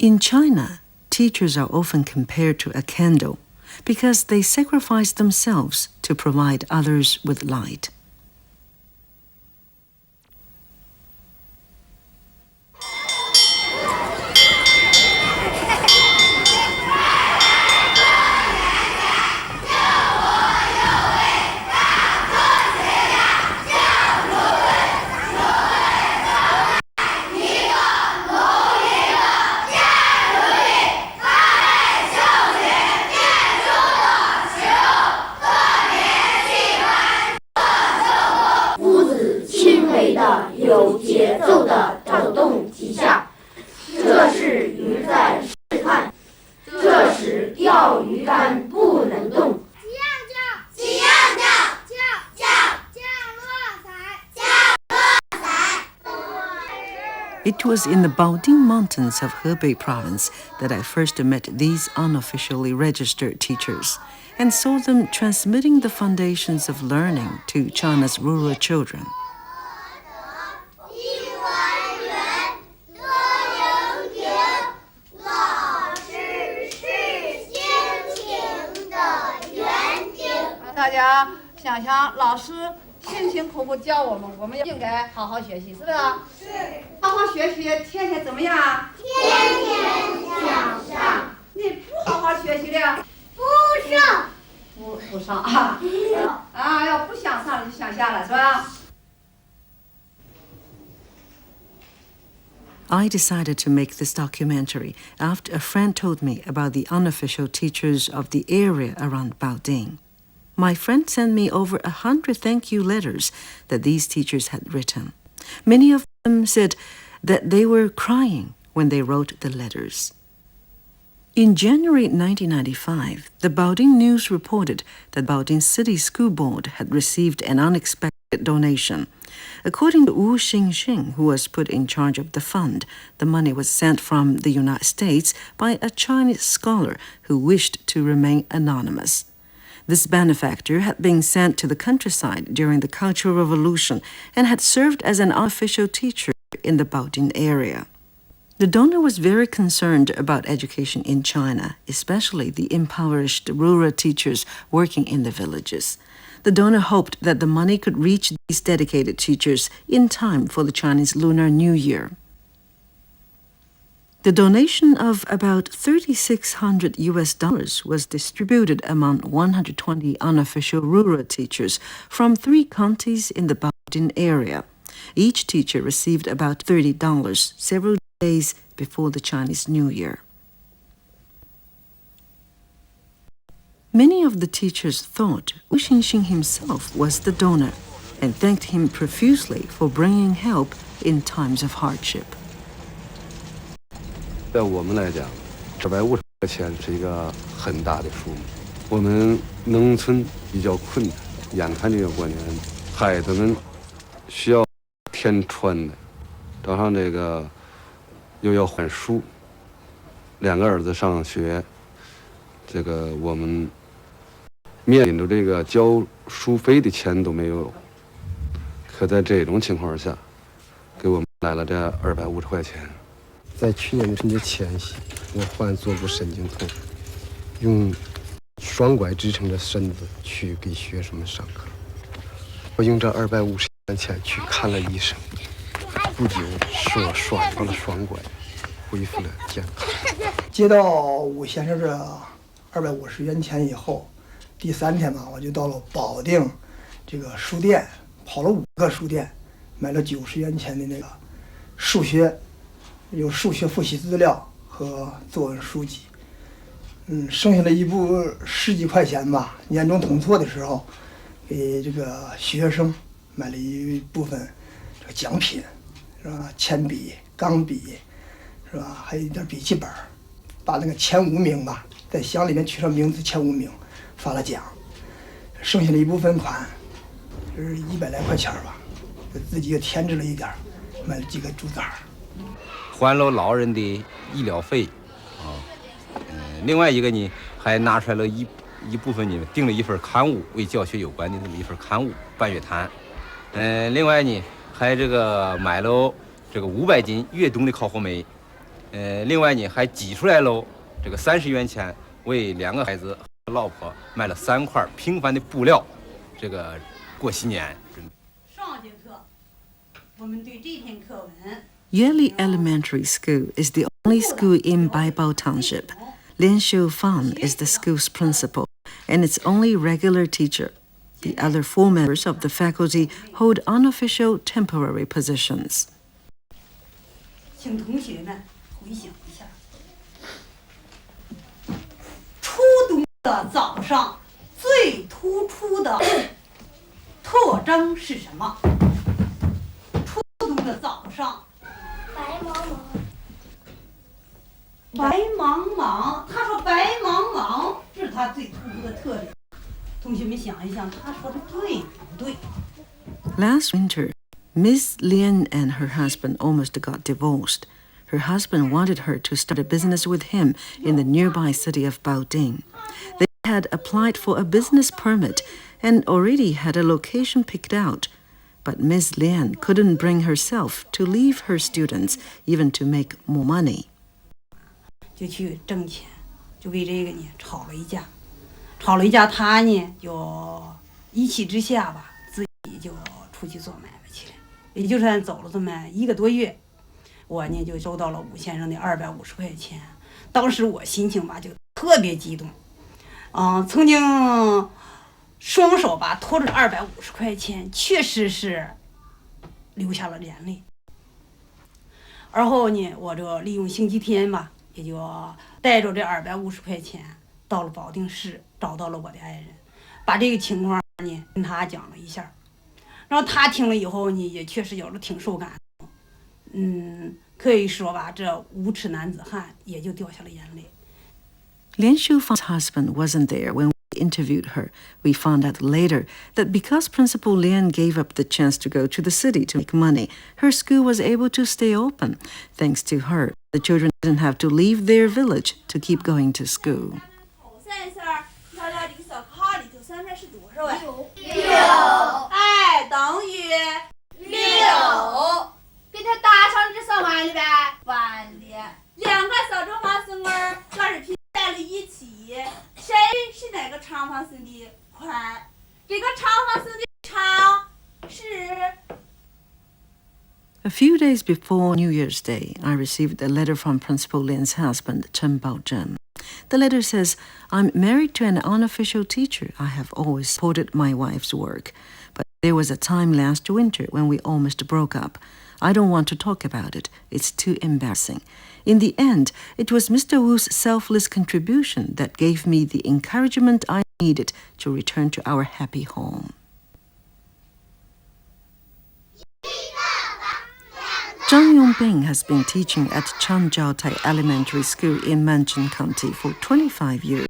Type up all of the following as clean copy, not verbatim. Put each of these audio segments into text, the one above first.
In China, teachers are often compared to a candle because they sacrifice themselves to provide others with light. It was in the Baoding Mountains of Hebei province that I first met these unofficially registered teachers and saw them transmitting the foundations of learning to China's rural children. Everyone 想想老师辛辛苦苦教我们，我们应该好好学习，是不是？是。好好学习，天天怎么样？天天向上。你不好好学习的，不上。不上啊！要不想上就向下了，是吧？I decided to make this documentary after a friend told me about the unofficial teachers of the area around Baoding. My friend sent me over 100 thank you letters that these teachers had written. Many of them said that they were crying when they wrote the letters. In January 1995, the Baoding News reported that Baoding City School Board had received an unexpected donation. According to Wu Xingxing, who was put in charge of the fund, the money was sent from the United States by a Chinese scholar who wished to remain anonymous. This benefactor had been sent to the countryside during the Cultural Revolution and had served as an unofficial teacher in the Baoding area. The donor was very concerned about education in China, especially the impoverished rural teachers working in the villages. The donor hoped that the money could reach these dedicated teachers in time for the Chinese Lunar New Year. The donation of about $3,600 was distributed among 120 unofficial rural teachers from 3 counties in the Baoding area. Each teacher received about $30 several days before the Chinese New Year. Many of the teachers thought Wu Xingxing himself was the donor and thanked him profusely for bringing help in times of hardship. 在我们来讲，250块钱是一个很大的数目。我们农村比较困难，眼看这个过年，孩子们需要添穿的，加上这个又要换书，2个儿子上学，这个我们面临着这个交书费的钱都没有。可在这种情况下，给我们来了这250块钱。 在去年的春节前夕，我患坐骨神经痛，用双拐支撑着身子去给学生们上课。我用这250元钱去看了医生，不久使我双上了双拐，恢复了健康。接到武先生这250元钱以后，第3天吧，我就到了保定这个书店，跑了5个书店，买了90元钱的那个数学。 有数学复习资料和作文书籍，剩下的一部10几块钱吧。年终统措的时候，给这个学生买了一部分这个奖品，是吧？铅笔、钢笔，是吧？还有一点笔记本，把那个前5名吧，在乡里面取上名字前5名，发了奖。剩下的一部分款，就是100来块钱吧，自己也添置了一点，买了几个猪崽儿。 还了老人的医疗费，另外一个呢，还拿出来了一部分呢，订了一份刊物，为教学有关的这么一份刊物《半月谈》。另外呢，还这个买了这个500斤越冬的烤火梅，另外呢还挤出来了这个30元钱，为2个孩子和老婆买了3块平凡的布料，这个过新年。上节课我们对这篇课文 Yeli Elementary School is the only school in Baibao Township. Lin Xiufan is the school's principal and its only regular teacher. The other 4 members of the faculty hold unofficial temporary positions. 请同学们回想一下，初冬的早上最突出的特征是什么？初冬的早上，白茫茫，白茫茫。他说白茫茫，这是他最突出的特点。同学们想一想，他说的对不对？ Last winter, Miss Lian and her husband almost got divorced. Her husband wanted her to start a business with him in the nearby city of Baoding. They had applied for a business permit and already had a location picked out. But Miss Lian couldn't bring herself to leave her students even to make more money. 就去挣钱，就为这个呢吵了一架，他呢就一气之下吧，自己就出去做买卖去了。也就算走了这么1个多月，我呢就收到了武先生的250块钱。当时我心情吧就特别激动，曾经双手吧托着250块钱，确实是流下了眼泪。而后呢，我就利用星期天吧，也就带着这250块钱到了保定市，找到了我的爱人，把这个情况呢跟他讲了一下，然后他听了以后呢，也确实有了挺受感动，可以说吧，这无耻男子汉也就掉下了眼泪。Lian Xiufan's husband wasn't there when we interviewed her. We found out later that because Principal Lian gave up the chance to go to the city to make money, her school was able to stay open. Thanks to her, the children didn't have to leave their village to keep going to school. 哎，等于6，给他打上这算完了呗？完了。2个小正方形儿要是拼在了一起，谁是哪个长方形的宽？这个长方形的长是。 A few days before New Year's Day, I received a letter from Principal Lian's husband, Chen Baozhen. The letter says, I'm married to an unofficial teacher. I have always supported my wife's work. But there was a time last winter when we almost broke up. I don't want to talk about it. It's too embarrassing. In the end, it was Mr. Wu's selfless contribution that gave me the encouragement I needed to return to our happy home. Zhang Yongbing has been teaching at Changjiaotai Elementary School in Manchun County for 25 years.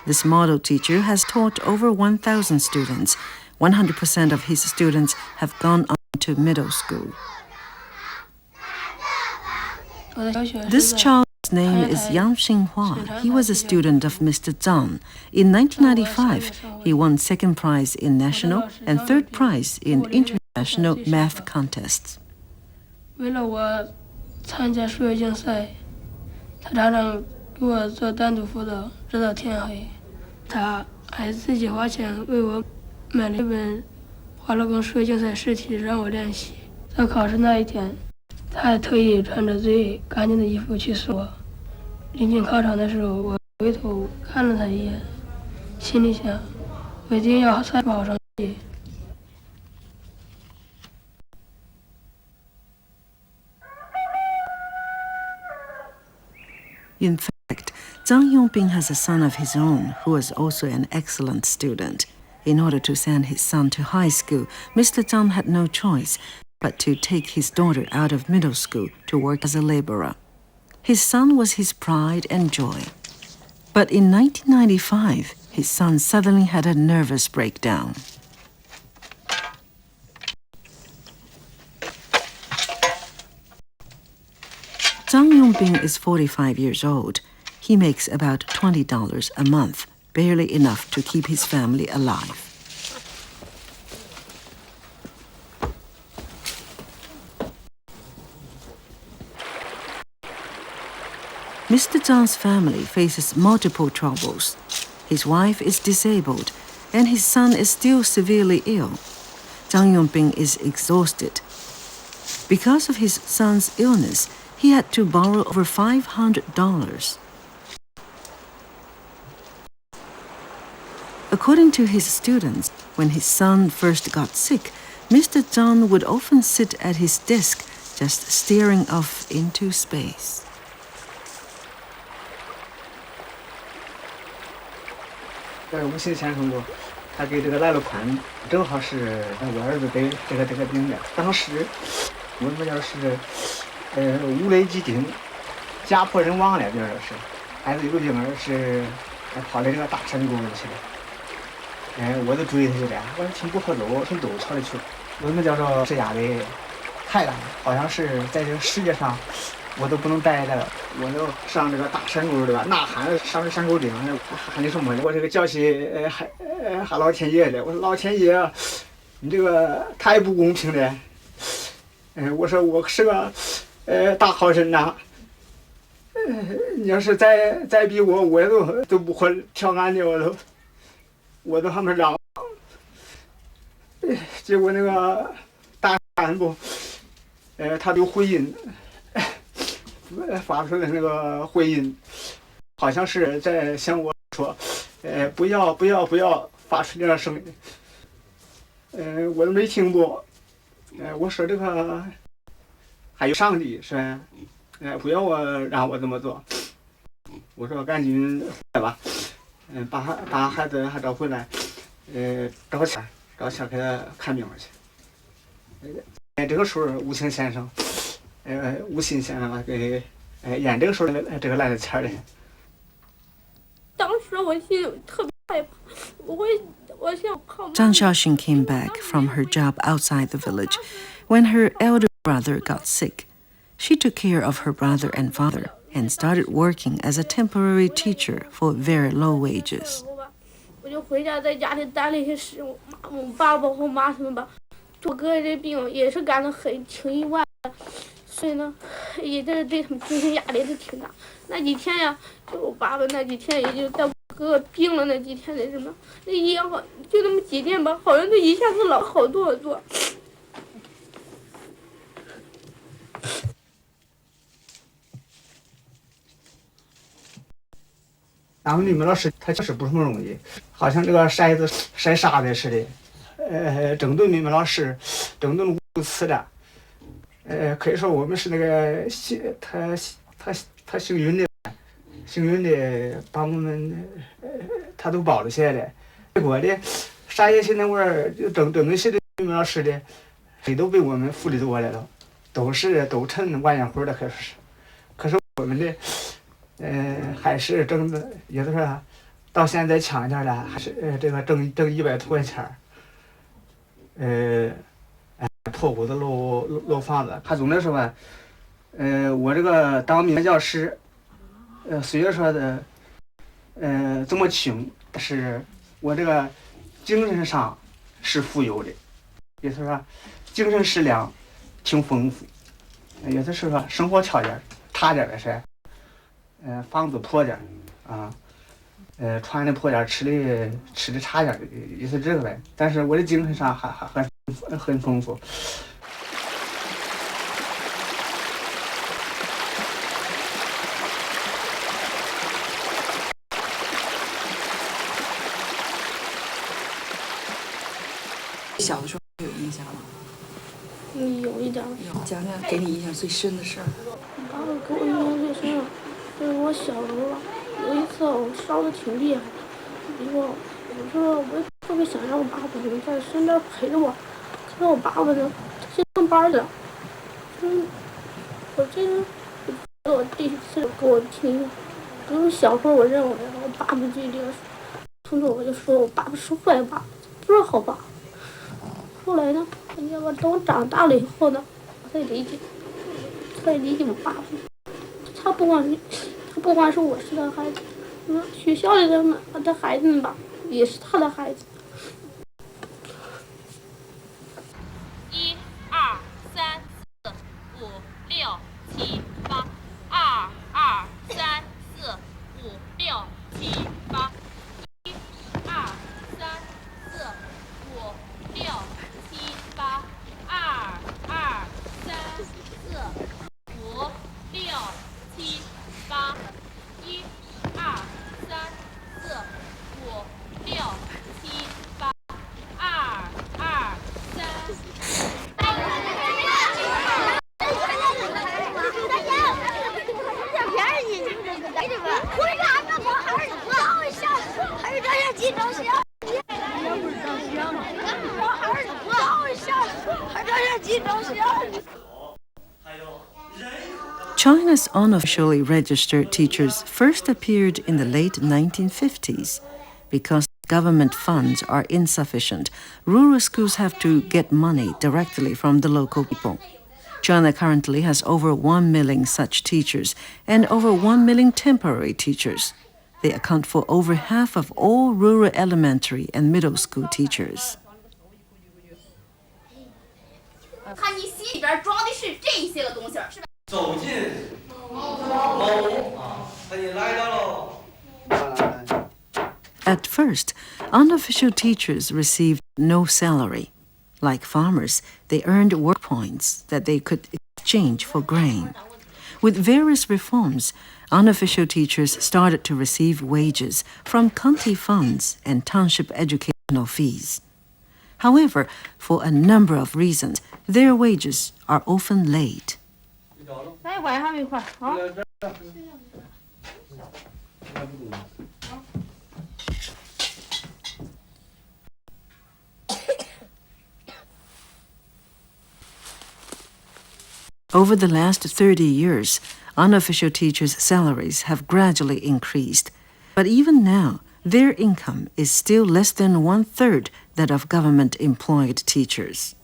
This model teacher has taught over 1,000 students. 100% of his students have gone on to middle school. This child's name is Yang Xinghua. He was a student of Mr. Zhang. In 1995, he won second prize in national and third prize in international math contests. 为了我参加数学竞赛，他常常给我做单独辅导，直到天黑。他还自己花钱为我买了一本华罗庚数学竞赛试题让我练习。在考试那一天，他还特意穿着最干净的衣服去送我。临近考场的时候，我回头看了他一眼，心里想，我一定要赛跑好成绩。 In fact, Zhang Yongbing has a son of his own who was also an excellent student. In order to send his son to high school, Mr. Zhang had no choice but to take his daughter out of middle school to work as a laborer. His son was his pride and joy. But in 1995, his son suddenly had a nervous breakdown. Zhang Yongbing is 45 years old. He makes about $20 a month, barely enough to keep his family alive. Mr. Zhang's family faces multiple troubles. His wife is disabled, and his son is still severely ill. Zhang Yongbing is exhausted. Because of his son's illness, he had to borrow over $500. According to his students, when his son first got sick, Mr. Zhang would often sit at his desk, just staring off into space. 吴信先生过，他给这个来了款，正好是我儿子得这个病的。当时我们要是五雷击顶，家破人亡了，比如说是孩子有个婴儿是跑到这个大山沟里去了。我都追他去了，我说挺不好走，挺陡朝里去。我们叫做这压力太大了，好像是在这个世界上。 我都不能待着了，我就上这个大山沟对吧？呐喊上这山沟顶，喊的什么？我这个叫起喊老天爷的，我说老天爷，你这个太不公平了。我说我是个大好人呐，你要是再逼我也都不会跳岸的，我都还没让。结果那个大干部，他就回应。 发出的那个回音，好像是在向我说：“不要发出这样声音。”我都没听过。我说这个还有上帝是吧？不要让我这么做。我说赶紧回来吧，把孩子还找回来，找钱给他看病去。这个时候吴清先生。 吴信先生给演这个时候这个来的钱的。当时我心里特别害怕，我想靠。Zhang Xiaoxing came back from her job outside the village when her elder brother got sick. She took care of her brother and father and started working as a temporary teacher for very low wages. 我就回家在家里担了一些事，我爸爸和妈他们吧，我哥这病也是干得挺意外的。 所以呢，也就是对他们精神压力是挺大。那几天呀，就我爸爸那几天，也就在我哥哥病了那几天的什么，那也好，就那么几天吧，好像就一下子老好多好多。俺们你们老师他确实不是那么容易，好像这个筛子筛沙子似的，整顿你们老师，整顿无词的。 可以说我们是那个他幸运的把我们他都包了下来。结果的啥也现在我就整那些的你们老师的，谁都比我们福利多来了，都成完眼活的可是。可是我们的还是挣的，也就是说到现在强一点了，还是这个挣100多块钱破屋子漏房子，他总的说吧，我这个当民教师，虽然说的，这么穷，但是我这个精神上是富有的，也就是说，精神食粮挺丰富，也就是说生活条件差点的是，房子破点啊，穿的破点，吃的差点，也是这个呗。但是我的精神上还很丰富。小的时候有印象吗？有一点。讲讲给你印象最深的事儿。我爸爸给我印象最深的，就是我小时候有一次我烧的挺厉害的，结果我特别想让我爸爸能在身边陪着我，可是我爸爸呢，他去上班了。我第一次给我听，就是小时候我认为我爸爸就一定是，从此我就说我爸爸是坏爸爸，不是好爸爸。后来呢，等我长大了以后呢，我才理解我爸爸。他不光是我是他孩子，学校里的孩子们吧，也是他的孩子。1、2、3、4、5、6、7、8，2、2、3。China's unofficially registered teachers first appeared in the late 1950s. Because government funds are insufficient, rural schools have to get money directly from the local people. China currently has over 1 million such teachers and over 1 million temporary teachers. They account for over half of all rural elementary and middle school teachers. 看你心里边装的是这一些个东西，是吧？走进楼啊，他就来到了。 At first, unofficial teachers received no salary. Like farmers, they earned work points that they could exchange for grain. With various reforms, unofficial teachers started to receive wages from county funds and township educational fees. However, for a number of reasons, their wages are often late. Over the last 30 years, unofficial teachers' salaries have gradually increased. But even now, their income is still less than 1/3 that of government-employed teachers.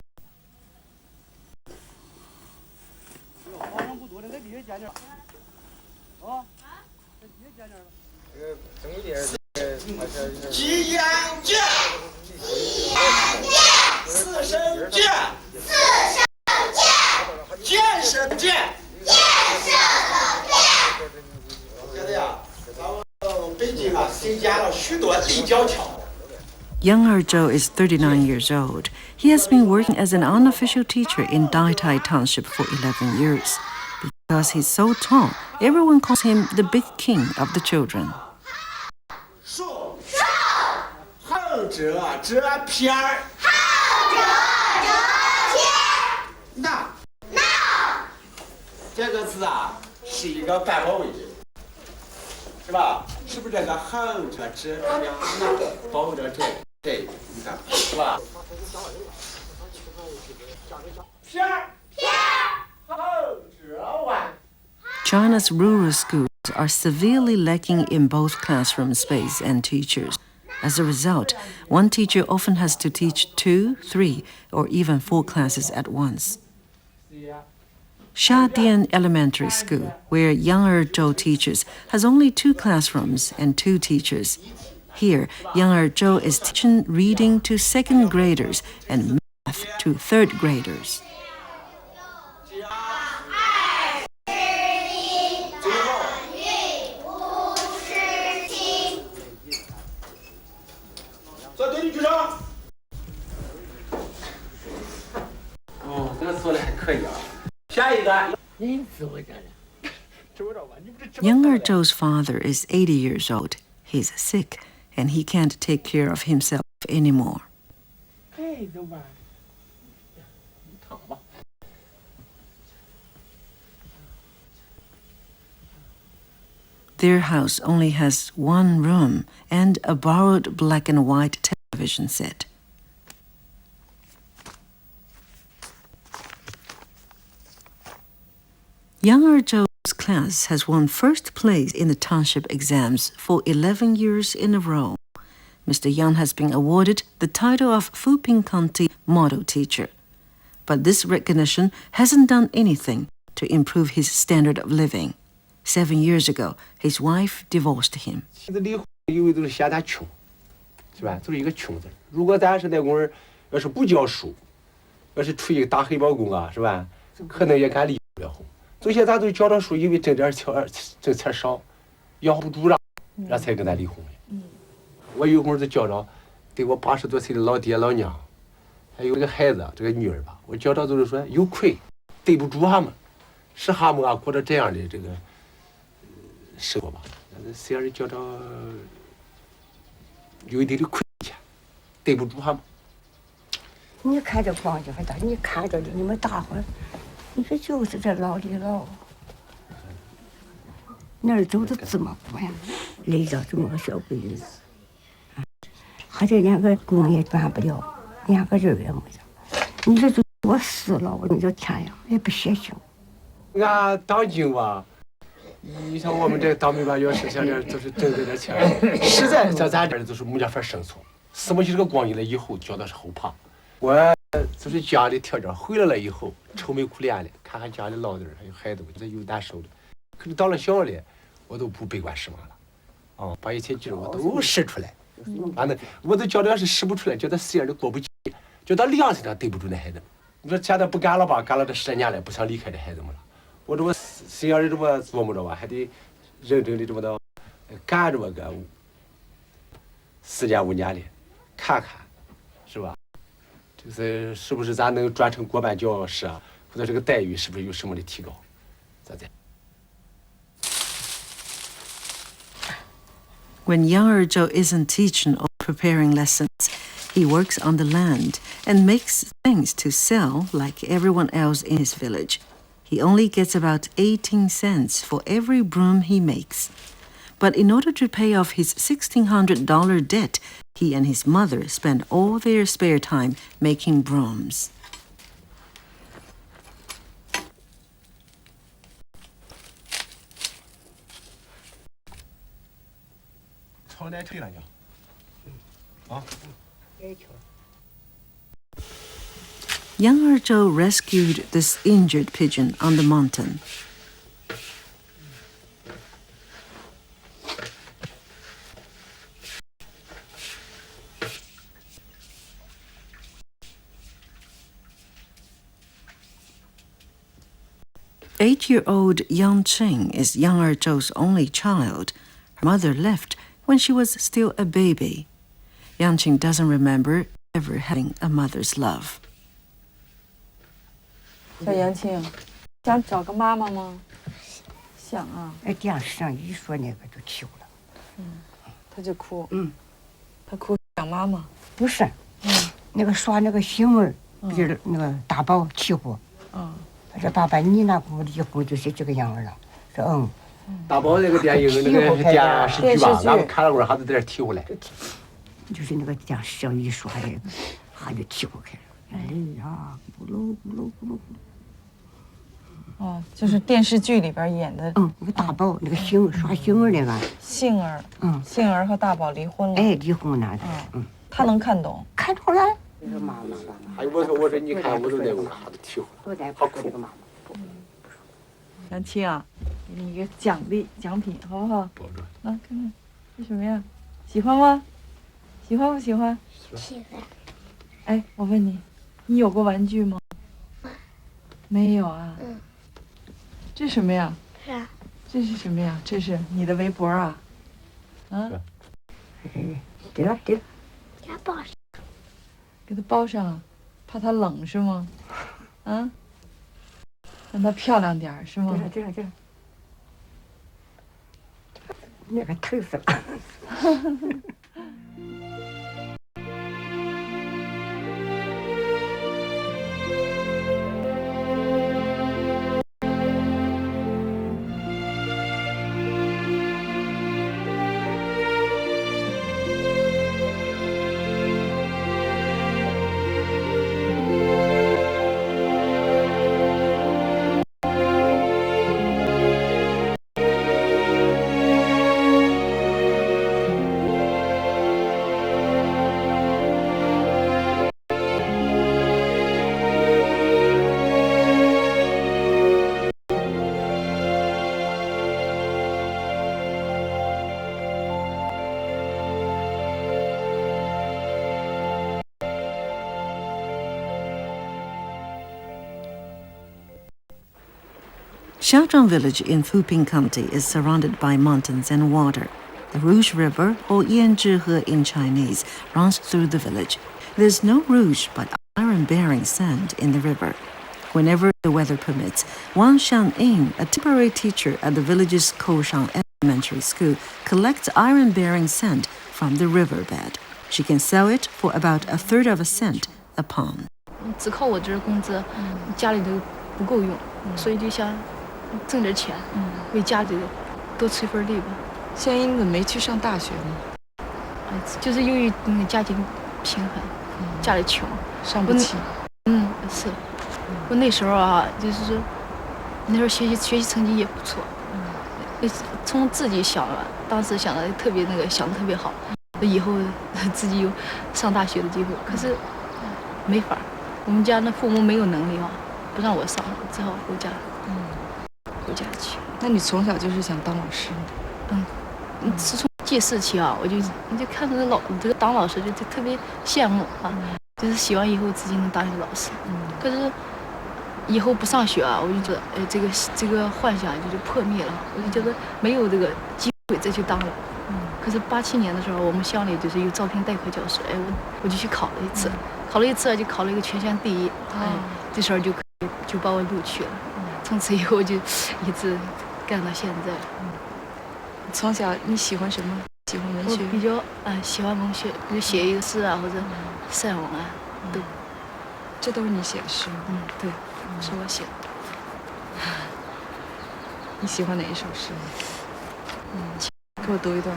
Yang Er-jo is 39 years old. He has been working as an unofficial teacher in Daitai Township for 11 years. Because he's so tall, everyone calls him the big king of the children. China's rural schools are severely lacking in both classroom space and teachers. As a result, one teacher often has to teach 2, 3, or even 4 classes at once. Shadian Elementary School, where Yang Er-jo teaches, has only 2 classrooms and 2 teachers. Here, Yang Er-jo is teaching reading to 2nd graders and math to 3rd graders. Yang Er-jo's father is 80 years old. He's sick, and he can't take care of himself anymore. Their house only has 1 room and a borrowed black and white television set. Yang Er-jo's class has won first place in the township exams for 11 years in a row. Mr. Yang has been awarded the title of Fuping County Model Teacher. But this recognition hasn't done anything to improve his standard of living. 7 years ago, his wife divorced him. 因为都是嫌他穷，是吧？都是一个穷字。如果咱是那工人，要是不教书，要是出一个打黑帮工啊，是吧？可能也敢离不了婚。这些咱都教着书，因为挣点钱少，养不住了，俺才跟他离婚的。我有会儿就教着，对我80多岁的老爹老娘，还有这个孩子，这个女儿吧，我教着都是说有亏，对不住他们，使他们啊过着这样的这个生活吧。虽然教着有一点的亏欠，对不住他们。你看这光景大，你看着的，你们大伙儿，你说就是这老的老，哪儿走的这么苦呀？累着这么个小鬼子，还这连个工也办不了，连个人也没有。你说我死了，我你就天呀，也不血腥。俺当军吧，你像我们这当兵吧，要是像这都是挣这点钱，实在在咱这儿都是没法生存。什么就是个光阴了以后，觉得是后怕。我就是家里条件回来了以后，愁眉苦脸的，看看家里老人还有孩子们，这有难受的。可是到了小了，我都不悲观失望了。哦，把一切劲儿我都使出来。反正我都觉得要是使不出来，觉得事业都过不去，觉得良心上对不住那孩子们。你说现在不干了吧？干了这10年了，不想离开这孩子们了。我这么心眼里这么琢磨着吧，还得认真的这么的干这么个4年5年的，看看，是吧？就是是不是咱能转成国办教师啊，或者这个待遇是不是有什么的提高？咱再。 When younger Joe isn't teaching or preparing lessons, he works on the land and makes things to sell like everyone else in his village. He only gets about 18 cents for every broom he makes. But in order to pay off his $1,600 debt, he and his mother spend all their spare time making brooms. 朝哪退了呢？啊？ Younger Joe rescued this injured pigeon on the mountain. Eight-year-old Yang Qing is Younger Joe's only child. Her mother left when she was still a baby. Yang Qing doesn't remember ever having a mother's love. 小杨青，想找个妈妈吗？想啊。电视上一说那个就哭了。他就哭。他哭想妈妈。不是。那个刷那个新闻，比如那个大宝起火。他说：“爸爸，你那跟我离婚就是这个样了。”说大宝那个电影那个电视剧吧，咱们看了会儿，还得在这提回来。就是那个电视上一刷这个，他就提过开了。哎呀，咕噜咕噜咕噜咕噜。哦，就是电视剧里边演的。那个大宝，那个刷新闻那个。杏儿。杏儿和大宝离婚了。哎，离婚了。他能看懂。看懂了。还有我说你看我都那个还得提回来，好哭。杨青啊，给你一个奖品，好不好？啊，看看，这什么呀？喜欢吗？喜欢不喜欢？喜欢。哎，我问你，你有过玩具吗？没有啊。这什么呀？是啊。这是什么呀？这是你的围脖啊？啊？对了。给它包上。给它包上，怕它冷是吗？啊？让它漂亮点是吗？对了。那个疼死了。Xiaozhang village in Fuping County is surrounded by mountains and water. The Rouge River, or Yanzhihe in Chinese, runs through the village. There's no rouge but iron-bearing sand in the river. Whenever the weather permits, Wang Xiangyin, a temporary teacher at the village's Koshang Elementary School, collects iron-bearing sand from the riverbed. She can sell it for about 1/3 of a cent a pound. 只靠我这工资，家里头不够用，所以就想挣点钱，为家里多出一份力吧。现在你怎么没去上大学呢？就是由于那个家庭贫寒，家里穷，上不起。是。我那时候啊，就是说那时候学习成绩也不错，从自己想了，当时想的特别想的特别好，以后自己有上大学的机会，可是没法，我们家那父母没有能力啊，不让我上，只好回家去。那你从小就是想当老师吗？是从记事起啊，我就看着这个当老师就特别羡慕啊，就是希望以后自己能当一个老师。可是以后不上学啊，我就觉得这个幻想就破灭了，我就觉得没有这个机会再去当了。可是87年的时候，我们乡里就是有招聘代课教师，我就去考了一次，就考了一个全县第一，这时候就把我录取了。从此以后就一直干到现在。从小你喜欢什么？喜欢文学？我比较喜欢文学，比如写一个诗啊，或者散文啊，这都是你写的诗吗？对，是我写的。你喜欢哪一首诗？给我读一段。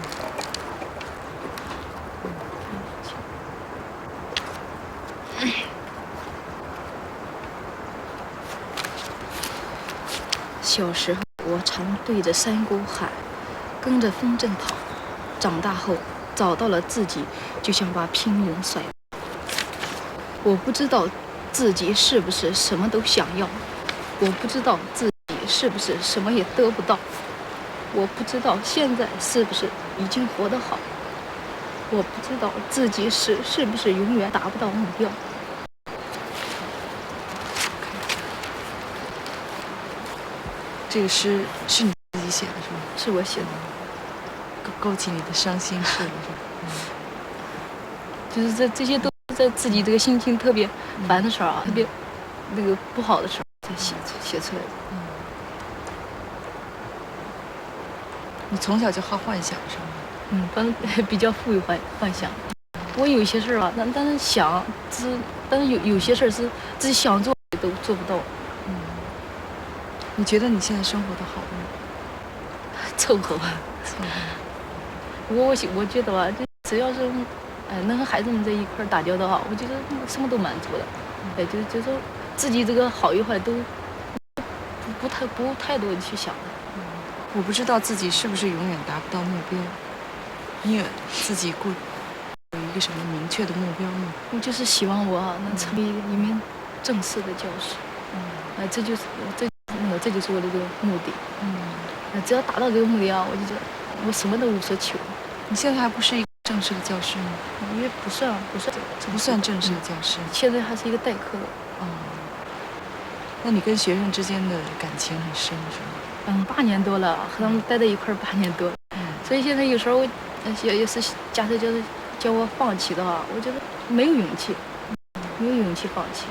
小时候，我常对着山沟喊，跟着风筝跑。长大后，找到了自己，就想把平庸甩。我不知道自己是不是什么都想要，我不知道自己是不是什么也得不到，我不知道现在是不是已经活得好，我不知道自己是不是永远达不到目标。这个诗是你自己写的，是吗？是我写的，勾起你的伤心事了，是吧？就是这些都是在自己这个心情特别烦的时候啊，特别不好的时候才写出来的。你从小就好幻想是吗？反正比较富有幻想。我有些事啊，但是但是有些事是自己想做都做不到。你觉得你现在生活的好吗？凑合吧。不过我觉得吧，只要是能和孩子们在一块儿打交道啊，我觉得什么都满足的。就说自己这个好与坏都不太多的去想的。我不知道自己是不是永远达不到目标。你有自己有一个什么明确的目标吗？我就是希望我能成为一名正式的教师。这就是我的这个目的。只要达到这个目的啊，我就觉得我什么都无所求。你现在还不是一个正式的教师吗？也不算正式的教师。现在还是一个代课的。那你跟学生之间的感情很深是吗？8年多了，和他们待在一块儿8年多了。所以现在有时候也是假设就是叫我放弃的话，我觉得没有勇气放弃。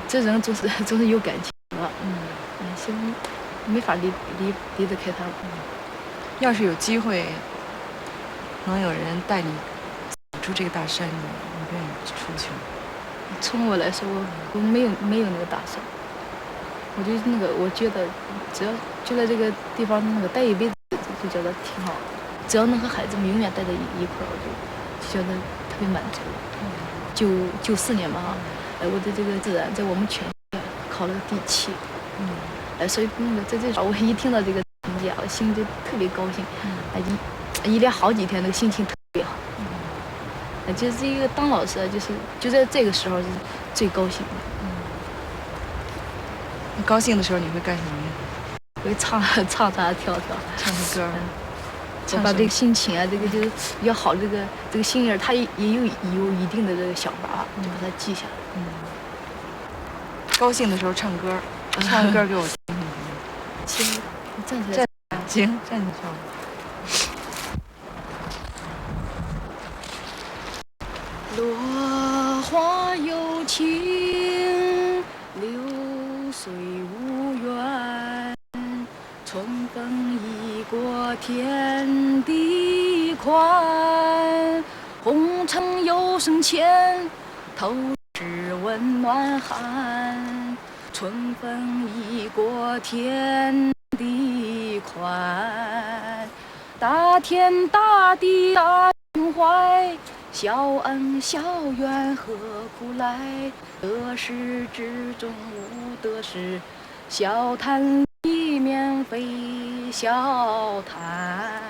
这人总是有感情的。希望没法离得开他们。要是有机会，能有人带你走出这个大山，你愿意出去吗？从我来说，我没有那个打算。我觉得只要就在这个地方待一辈子，就觉得挺好的。只要能和孩子们永远待在一块儿，我就觉得特别满足。94年吧，我的这个自然在我们全县考了第7。所以在这时候，我一听到这个成绩啊，我心里就特别高兴。一连好几天，那个心情特别好。就是这个当老师，就在这个时候是最高兴的。你高兴的时候你会干什么呀？我会唱唱跳跳，唱个歌。我把这个心情啊，这个就是比较好，这个心眼，他也有一定的这个想法，就把它记下来。高兴的时候唱歌，唱个歌给我听听。行，你站起来。行，站起来唱。落花有情，流水无缘。春风一过天地宽，红尘有生浅，透支温暖寒。春风一过天地宽，大天大地大情怀。小恩小怨何苦来？得失之中无得失，小摊里面飞小摊。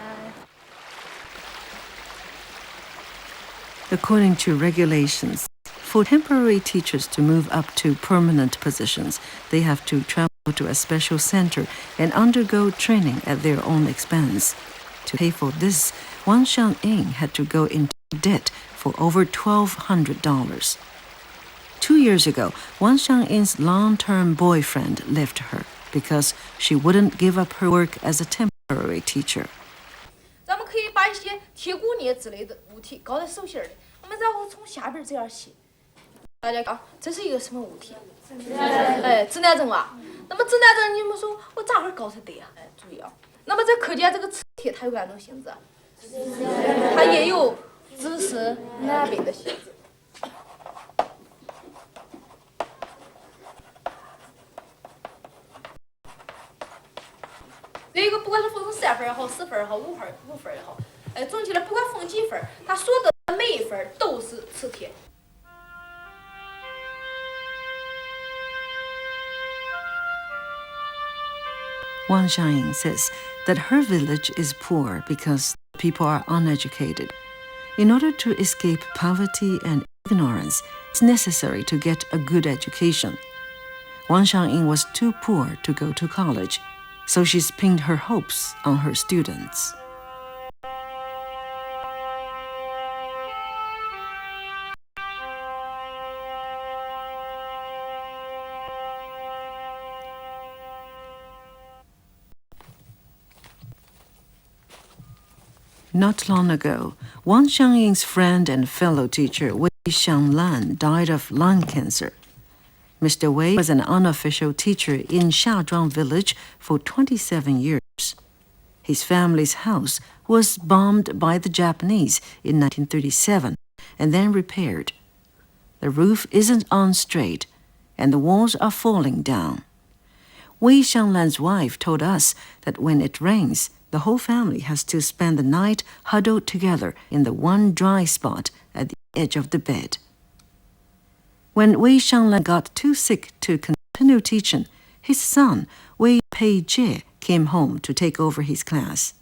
According to regulations, for temporary teachers to move up to permanent positions, they have to travel to a special center and undergo training at their own expense. To pay for this, Wang Xiangying had to go into debt for over $1,200. 2 years ago, Wang Xiangying's long-term boyfriend left her because she wouldn't give up her work as a temporary teacher. 咱们可以把一些铁骨镊之类的物体搞在手心里，我们然后从下边这样写。大家看，这是一个什么物体？哎，指南针啊。那么指南针，你们说我咋会搞成这样？哎，注意啊。那么在课间这个磁铁它有哪种性质？它也有指示南北的性质。 这个不管是缝成3分也好，4分也好，5分也好，哎，总体来不管缝几分，它所得的每一分都是磁铁。 Wang Xiangying says that her village is poor because people are uneducated. In order to escape poverty and ignorance, it's necessary to get a good education. Wang Xiangying was too poor to go to college, so she's pinned her hopes on her students. Not long ago, Wang Xiangying's friend and fellow teacher Wei Xianglan died of lung cancer. Mr. Wei was an unofficial teacher in Xiazhuang village for 27 years. His family's house was bombed by the Japanese in 1937 and then repaired. The roof isn't on straight, and the walls are falling down. Wei Xianglan's wife told us that when it rains, the whole family has to spend the night huddled together in the one dry spot at the edge of the bed. When Wei Xianglan got too sick to continue teaching, his son, Wei Peijie, came home to take over his class.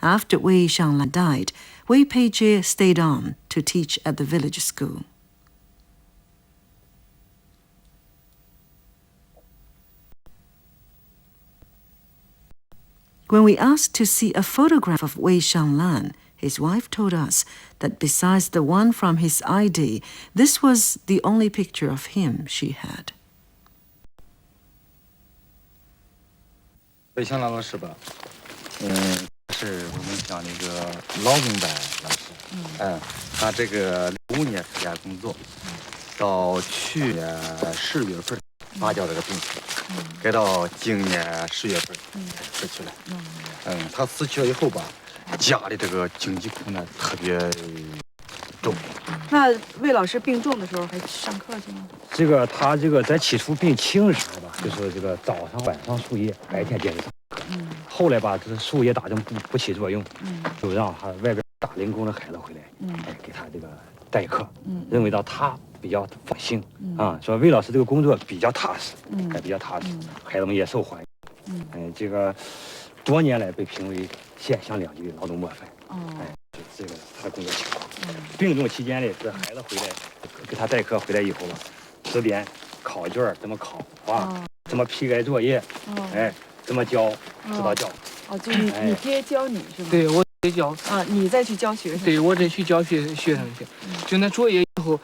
After Wei Xianglan died, Wei Peijie stayed on to teach at the village school. When we asked to see a photograph of Wei Xianglan, his wife told us that besides the one from his ID, this was the only picture of him she had. 魏香兰老师吧，是我们讲那个劳动班老师，他这个5年参加工作，到去年10月份发交这个病史，该到今年10月份才死去了。他死去了以后吧，家里这个经济困难特别重。那魏老师病重的时候还上课去吗？这个他这个在起初病轻的时候吧，就是这个早上晚上输液，白天接着上课。后来吧，这输液打针不起作用，就让他外边打零工的孩子回来，给他这个代课，认为到他比较放心啊，说魏老师这个工作比较踏实，比较踏实，孩子们也受欢迎，这个多年来被评为县乡2级劳动模范，这个他的工作情况。病重期间呢，这孩子回来给他代课回来以后吧，识别考卷怎么考啊，怎么批改作业，怎么教，指导教。就你爹教你是吗？对，我爹教。你再去教学生。对，我再去教学生去。就那作业以后，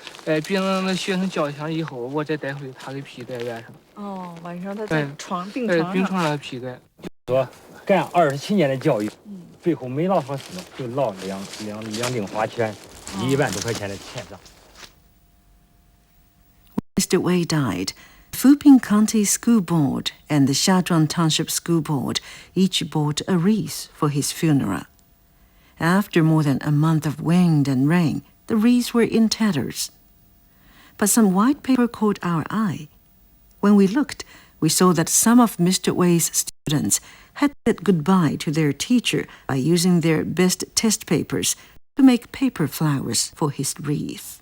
别人的学生交上以后，我再带回他给批改晚上。晚上他在病床上批改。说干27年的教育，最后没落多死，就落两零花钱，1万多块钱的欠账。Mr. Wei died. Fuping County School Board and the Xiazhuang Township School Board each bought a wreath for his funeral. After more than a month of wind and rain, the wreaths were in tatters. But some white paper caught our eye. When we looked, we saw that some of Mr. Wei's students had said goodbye to their teacher by using their best test papers to make paper flowers for his wreath.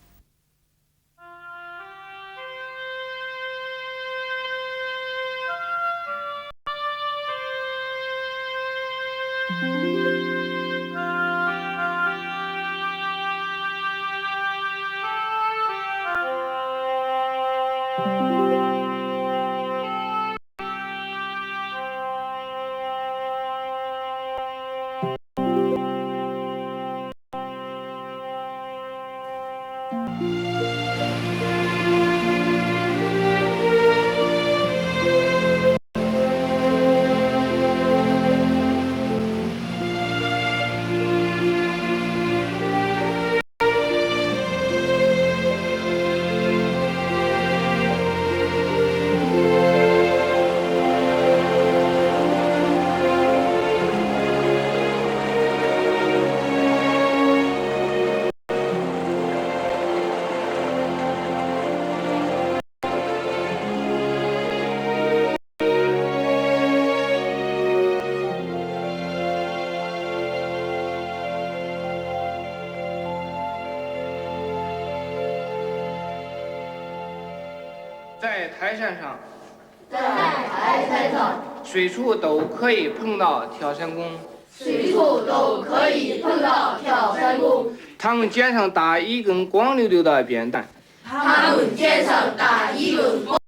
在台山上，在台山上，随处都可以碰到跳山工，随处都可以碰到跳山工。他们肩上搭一根光溜溜的扁担，他们肩上搭一根光